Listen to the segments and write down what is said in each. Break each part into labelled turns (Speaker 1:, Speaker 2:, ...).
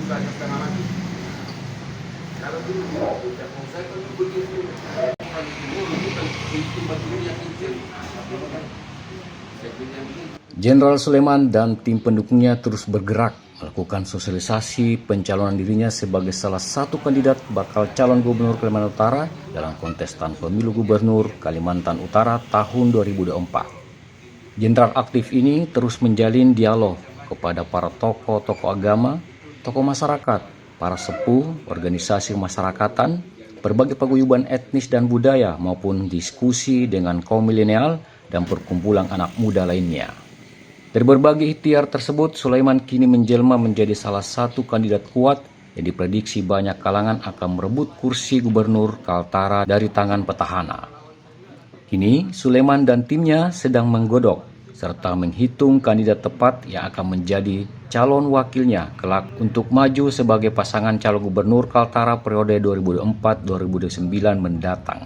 Speaker 1: sudah ada setengah mati. Kalau dulu udah saya kan begitu. Kalau dulu itu batu yang kecil.
Speaker 2: Jenderal Suleman dan tim pendukungnya terus bergerak melakukan sosialisasi pencalonan dirinya sebagai salah satu kandidat bakal calon gubernur Kalimantan Utara dalam kontestan pemilu gubernur Kalimantan Utara tahun 2024. Jenderal aktif ini terus menjalin dialog kepada para tokoh-tokoh agama, tokoh masyarakat, para sepuh, organisasi kemasyarakatan, berbagai paguyuban etnis dan budaya maupun diskusi dengan kaum milenial dan perkumpulan anak muda lainnya. Dari berbagai ikhtiar tersebut, Sulaiman kini menjelma menjadi salah satu kandidat kuat yang diprediksi banyak kalangan akan merebut kursi gubernur Kaltara dari tangan petahana. Kini, Sulaiman dan timnya sedang menggodok serta menghitung kandidat tepat yang akan menjadi calon wakilnya kelak untuk maju sebagai pasangan calon gubernur Kaltara periode 2004-2009 mendatang.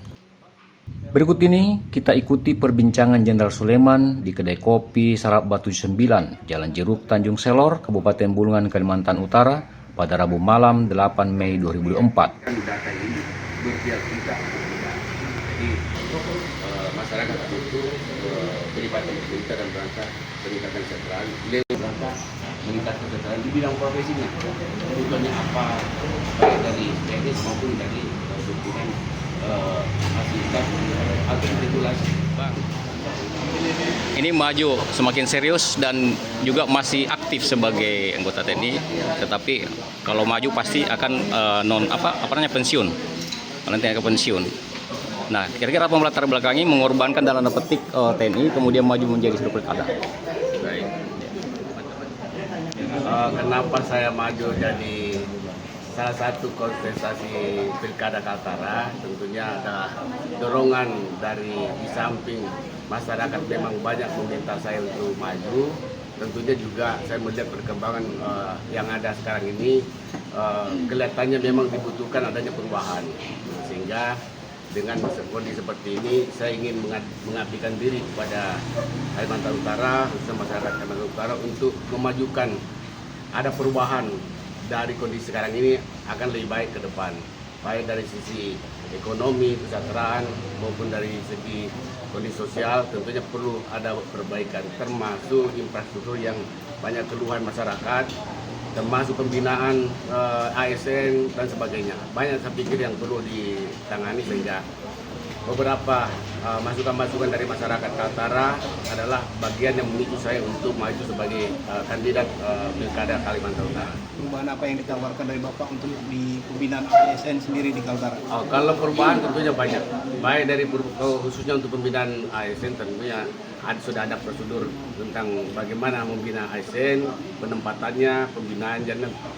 Speaker 2: Berikut ini kita ikuti perbincangan Jenderal Suleman di kedai kopi Sarap Batu 9, Jalan Jeruk, Tanjung Selor, Kabupaten Bulungan, Kalimantan Utara pada Rabu malam 8 Mei 2004.
Speaker 1: Data ini berpihak kita. Jadi masyarakat butuh pelibatan pemerintah dan rangka peningkatan kesejahteraan. Beliau rangka meningkatkan kesejahteraan di bidang profesinya. Kebutuhannya apa, baik dari teknis maupun dari dokumen fasilitas atau regulasi.
Speaker 2: Ini maju semakin serius dan juga masih aktif sebagai anggota TNI, tetapi kalau maju pasti akan pensiun. Nanti akan pensiun. Nah, kira-kira apa melatar belakangi mengorbankan dalam tanda petik TNI kemudian maju menjadi sebagai pilkada?
Speaker 1: Baik. Kenapa saya maju jadi salah satu kontestasi pilkada Kaltara? Tentunya ada dorongan dari di samping masyarakat memang banyak meminta saya untuk maju. Tentunya juga saya melihat perkembangan yang ada sekarang ini, kelihatannya memang dibutuhkan adanya perubahan. Sehingga dengan kondisi seperti ini, saya ingin mengabdikan diri kepada Kalimantan Utara, khususnya masyarakat Kalimantan Utara untuk memajukan ada perubahan dari kondisi sekarang ini akan lebih baik ke depan, baik dari sisi ekonomi, kesejahteraan maupun dari segi kondisi sosial. Tentunya perlu ada perbaikan, termasuk infrastruktur yang banyak keluhan masyarakat, termasuk pembinaan ASN dan sebagainya. Banyak saya pikir yang perlu ditangani, sehingga beberapa masukan-masukan dari masyarakat Kaltara adalah bagian yang memicu saya untuk maju sebagai kandidat pilkada Kalimantan Utara.
Speaker 3: Perubahan apa yang ditawarkan dari Bapak untuk di pembinaan ASN sendiri di Kaltara?
Speaker 1: Kalau perubahan tentunya banyak, baik dari khususnya untuk pembinaan ASN tentunya sudah ada prosedur tentang bagaimana membina ASN, penempatannya, pembinaan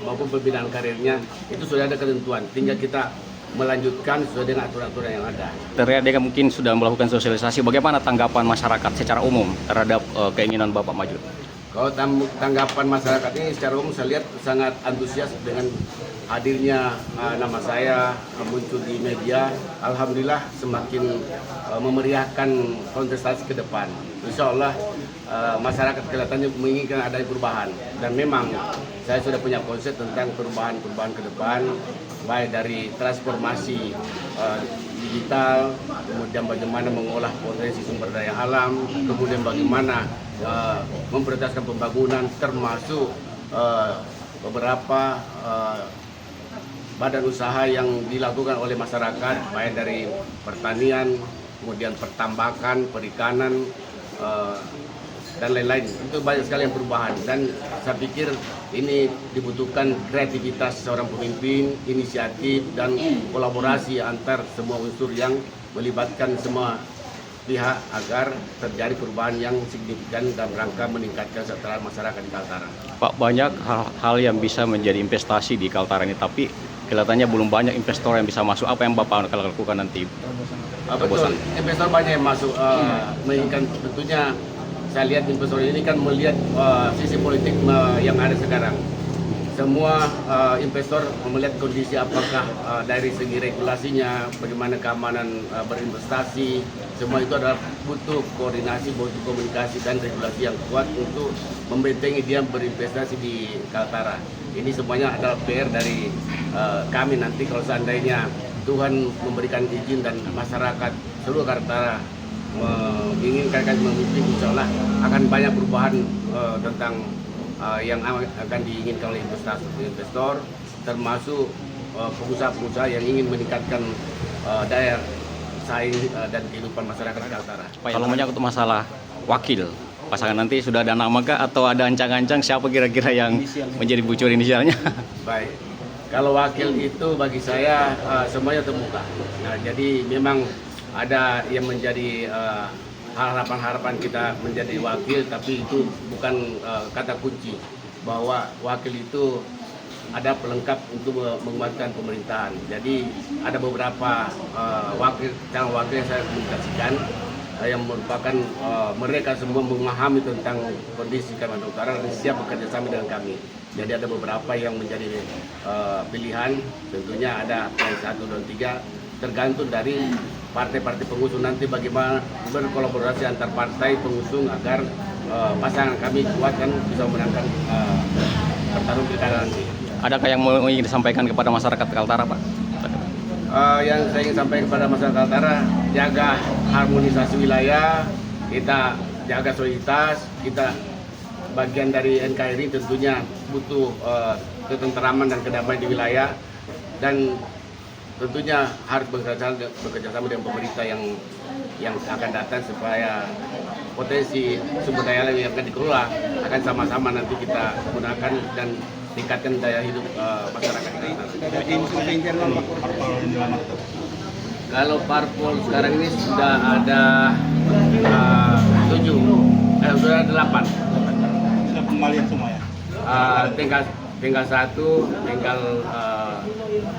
Speaker 1: maupun pembinaan karirnya, itu sudah ada ketentuan. Tinggal kita melanjutkan sesuai dengan aturan-aturan yang ada.
Speaker 2: Terkait mungkin sudah melakukan sosialisasi, bagaimana tanggapan masyarakat secara umum terhadap keinginan Bapak maju?
Speaker 1: Kalau tanggapan masyarakat ini secara umum saya lihat sangat antusias dengan hadirnya nama saya muncul di media. Alhamdulillah semakin memeriahkan kontestasi ke depan. Insya Allah masyarakat kelihatannya menginginkan adanya perubahan, dan memang saya sudah punya konsep tentang perubahan-perubahan ke depan, baik dari transformasi digital, kemudian bagaimana mengolah potensi sumber daya alam, kemudian bagaimana memprioritaskan pembangunan, termasuk beberapa badan usaha yang dilakukan oleh masyarakat, baik dari pertanian, kemudian pertambakan, perikanan, dan lain-lain. Itu banyak sekali yang perubahan, dan saya pikir ini dibutuhkan kreativitas seorang pemimpin, inisiatif, dan kolaborasi antar semua unsur yang melibatkan semua pihak agar terjadi perubahan yang signifikan dalam rangka meningkatkan kesejahteraan masyarakat di Kaltara.
Speaker 2: Pak, banyak hal yang bisa menjadi investasi di Kaltara ini, tapi kelihatannya belum banyak investor yang bisa masuk. Apa yang Bapak akan lakukan nanti?
Speaker 1: Betul, investor banyak yang masuk, menginginkan tentunya. Saya lihat investor ini kan melihat sisi politik yang ada sekarang. Semua investor melihat kondisi apakah dari segi regulasinya, bagaimana keamanan berinvestasi, semua itu adalah butuh koordinasi, butuh komunikasi dan regulasi yang kuat untuk membentengi dia berinvestasi di Kaltara. ini semuanya adalah PR dari kami nanti kalau seandainya Tuhan memberikan izin dan masyarakat seluruh Kaltara menginginkan kami memimpin, insya Allah akan banyak perubahan tentang yang akan diinginkan oleh investor, termasuk pengusaha-pengusaha yang ingin meningkatkan daya saing dan kehidupan masyarakat Kaltara.
Speaker 2: Kalau menyangkut masalah wakil pasangan nanti sudah ada nama kah atau ada ancang-ancang siapa kira-kira yang menjadi bucur inisialnya?
Speaker 1: Baik, kalau wakil itu bagi saya semuanya terbuka. Nah, jadi memang ada yang menjadi harapan-harapan kita menjadi wakil, tapi itu bukan kata kunci bahwa wakil itu ada pelengkap untuk menguatkan pemerintahan. Jadi ada beberapa calon wakil yang saya komunikasikan yang merupakan mereka semua memahami tentang kondisi Kalimantan Utara dan siap bekerja sama dengan kami. Jadi ada beberapa yang menjadi pilihan, tentunya ada yang 1, 2, 3, tergantung dari partai-partai pengusung nanti bagaimana berkolaborasi antar partai pengusung agar pasangan kami kuat dan bisa memenangkan pertarungan pilkada nanti.
Speaker 2: Adakah yang mau ingin disampaikan kepada masyarakat Kaltara, Pak?
Speaker 1: Yang saya ingin sampaikan kepada masyarakat Kaltara, jaga harmonisasi wilayah, kita jaga soliditas, kita bagian dari NKRI tentunya butuh ketenteraman dan kedamaian di wilayah, dan tentunya harus bekerja sama dengan pemerintah yang akan datang supaya potensi sumber daya alam yang akan dikelola akan sama-sama nanti kita gunakan dan tingkatkan daya hidup masyarakat kita. Kalau parpol sekarang ini sudah ada 7, sudah ada 8.
Speaker 3: Sudah pengembalian semua ya?
Speaker 1: Tinggal 1, tinggal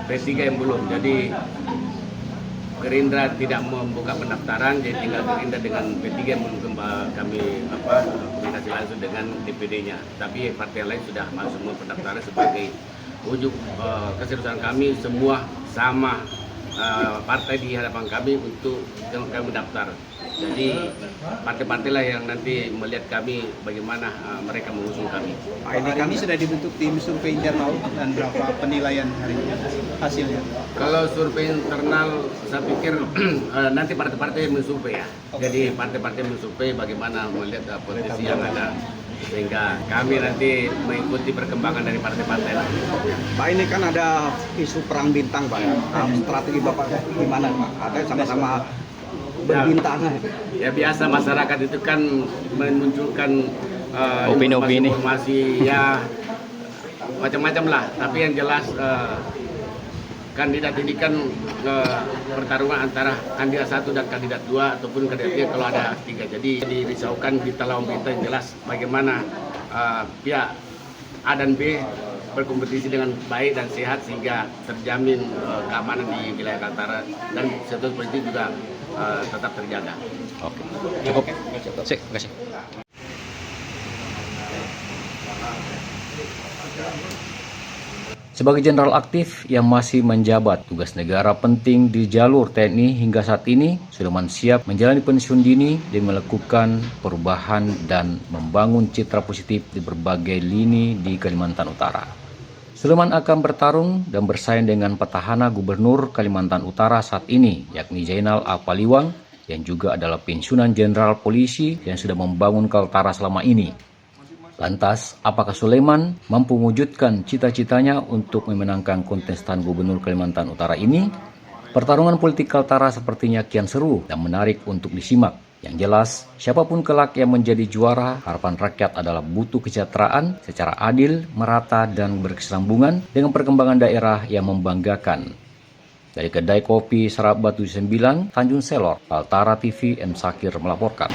Speaker 1: P3 yang belum. Jadi Gerindra tidak membuka pendaftaran, jadi tinggal Gerindra dengan P3 yang belum kami komunikasi langsung dengan DPD-nya. Tapi partai lain sudah masuk semua pendaftaran sebagai wujud keseriusan kami semua sama partai di hadapan kami untuk kami mendaftar. Jadi partai-partai lah yang nanti melihat kami bagaimana mereka mengusung kami.
Speaker 3: Ini kami sudah dibentuk tim survei internal dan berapa penilaian hari ini hasilnya?
Speaker 1: Kalau survei internal saya pikir nanti partai-partai mensurvei ya. Jadi partai-partai mensurvei bagaimana melihat potensi yang ada, sehingga kami nanti mengikuti perkembangan dari partai-partai lain.
Speaker 4: Pak, ini kan ada isu perang bintang, Pak. Strategi Bapak gimana, Pak? Ada sama-sama berbintang.
Speaker 1: Ya biasa masyarakat itu kan memunculkan
Speaker 2: Opini-opini.
Speaker 1: informasi ya macam-macam lah. Tapi yang jelas kandidat ini kan pertarungan antara kandidat 1 dan kandidat 2 ataupun kandidatnya kalau ada 3. Jadi dirisaukan kita lawan berita yang jelas bagaimana pihak A dan B berkompetisi dengan baik dan sehat sehingga terjamin keamanan di wilayah Kaltara dan seterusnya juga tetap terjaga.
Speaker 2: Oke. Cukup. Sik, makasih. Sebagai jenderal aktif yang masih menjabat tugas negara penting di jalur TNI hingga saat ini, Sulaiman siap menjalani pensiun dini dan melakukan perubahan dan membangun citra positif di berbagai lini di Kalimantan Utara. Sulaiman akan bertarung dan bersaing dengan petahana Gubernur Kalimantan Utara saat ini, yakni Zainal Apaliwang, yang juga adalah pensiunan jenderal polisi yang sudah membangun Kaltara selama ini. Lantas, apakah Sulaiman mampu mewujudkan cita-citanya untuk memenangkan kontestan Gubernur Kalimantan Utara ini? Pertarungan politik Kaltara sepertinya kian seru dan menarik untuk disimak. Yang jelas, siapapun kelak yang menjadi juara, harapan rakyat adalah butuh kesejahteraan secara adil, merata, dan berkesinambungan dengan perkembangan daerah yang membanggakan. Dari Kedai Kopi Serap Batu 9, Tanjung Selor, Kaltara TV, M. Sakir melaporkan.